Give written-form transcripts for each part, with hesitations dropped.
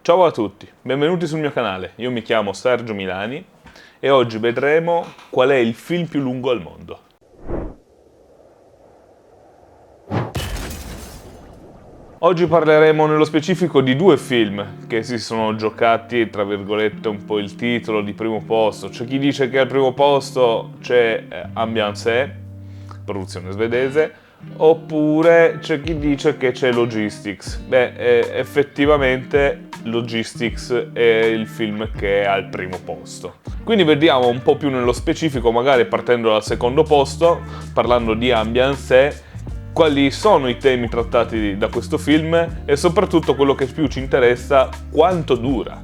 Ciao a tutti, benvenuti sul mio canale, io mi chiamo Sergio Milani e oggi vedremo qual è il film più lungo al mondo. Oggi parleremo nello specifico di due film che si sono giocati, tra virgolette, un po' il titolo di primo posto. C'è chi dice che al primo posto c'è Ambiance, produzione svedese, oppure c'è chi dice che c'è Logistics. Effettivamente Logistics è il film che è al primo posto. Quindi vediamo un po' più nello specifico, magari partendo dal secondo posto, parlando di Ambiance, quali sono i temi trattati da questo film e soprattutto quello che più ci interessa, quanto dura,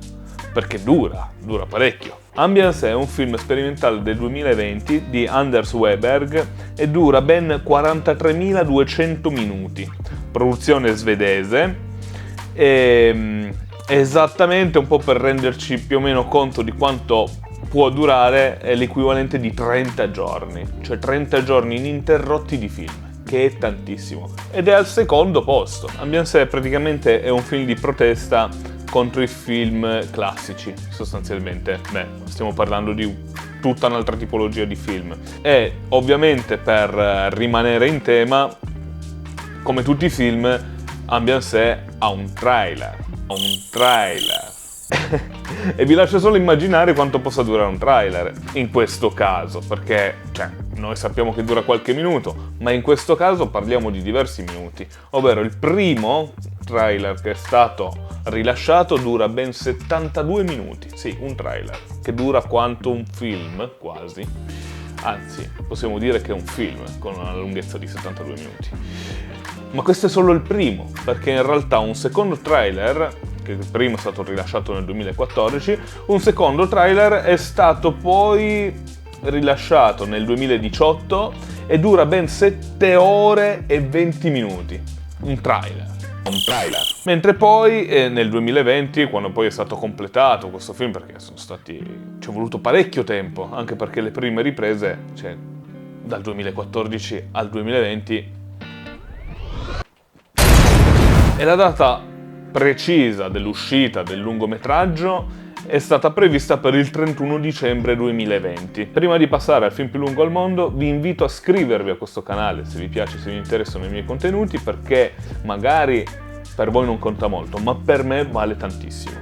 perché dura parecchio. Ambiance è un film sperimentale del 2020 di Anders Weberg e dura ben 43.200 minuti, produzione svedese, e esattamente, un po' per renderci più o meno conto di quanto può durare, è l'equivalente di 30 giorni, cioè 30 giorni ininterrotti di film, che è tantissimo, ed è al secondo posto. Ambiance praticamente è un film di protesta contro i film classici, sostanzialmente. Stiamo parlando di tutta un'altra tipologia di film. E ovviamente, per rimanere in tema, come tutti i film, Ambiance ha un trailer. E vi lascio solo immaginare quanto possa durare un trailer in questo caso, perché noi sappiamo che dura qualche minuto, ma in questo caso parliamo di diversi minuti, ovvero il primo trailer che è stato rilasciato dura ben 72 minuti. Sì, un trailer che dura quanto un film, quasi. Anzi, possiamo dire che è un film con una lunghezza di 72 minuti. Ma questo è solo il primo, perché in realtà un secondo trailer, che il primo è stato rilasciato nel 2014, un secondo trailer è stato poi rilasciato nel 2018 e dura ben 7 ore e 20 minuti. Un trailer. Mentre poi nel 2020, quando poi è stato completato questo film, perché ci è voluto parecchio tempo, anche perché le prime riprese, dal 2014 al 2020, e la data precisa dell'uscita del lungometraggio è stata prevista per il 31 dicembre 2020. Prima di passare al film più lungo al mondo, vi invito a iscrivervi a questo canale se vi piace, se vi interessano i miei contenuti, perché magari per voi non conta molto, ma per me vale tantissimo.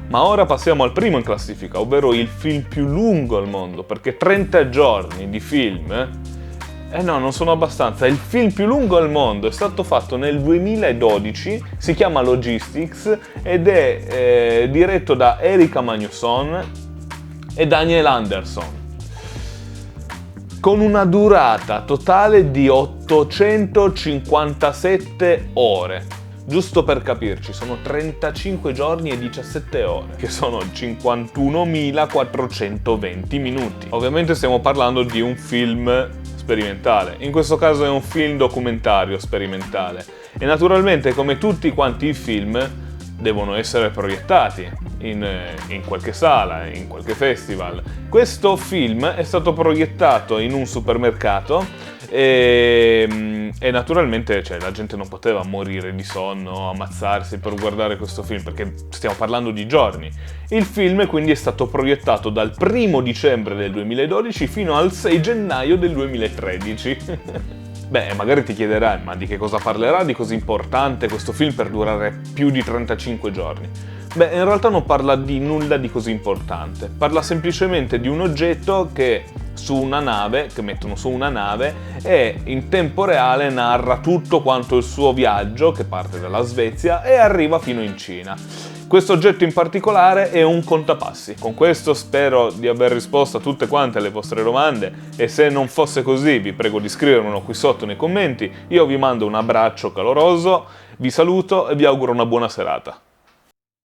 Ma ora passiamo al primo in classifica, ovvero il film più lungo al mondo, perché 30 giorni di film, no, non sono abbastanza. Il film più lungo al mondo è stato fatto nel 2012, si chiama Logistics ed è diretto da Erika Magnusson e Daniel Anderson, con una durata totale di 857 ore. Giusto per capirci, sono 35 giorni e 17 ore, che sono 51.420 minuti. Ovviamente stiamo parlando di un film sperimentale, in questo caso è un film documentario sperimentale, e naturalmente, come tutti quanti i film, devono essere proiettati in qualche sala, in qualche festival. Questo film è stato proiettato in un supermercato e naturalmente la gente non poteva morire di sonno, ammazzarsi per guardare questo film, perché stiamo parlando di giorni. Il film quindi è stato proiettato dal 1 dicembre del 2012 fino al 6 gennaio del 2013. Magari ti chiederai, ma di che cosa parlerà di così importante questo film per durare più di 35 giorni? In realtà non parla di nulla di così importante, parla semplicemente di un oggetto che mettono su una nave e in tempo reale narra tutto quanto il suo viaggio, che parte dalla Svezia e arriva fino in Cina. Questo oggetto in particolare è un contapassi. Con questo spero di aver risposto a tutte quante le vostre domande, e se non fosse così vi prego di scrivermelo qui sotto nei commenti. Io vi mando un abbraccio caloroso, vi saluto e vi auguro una buona serata.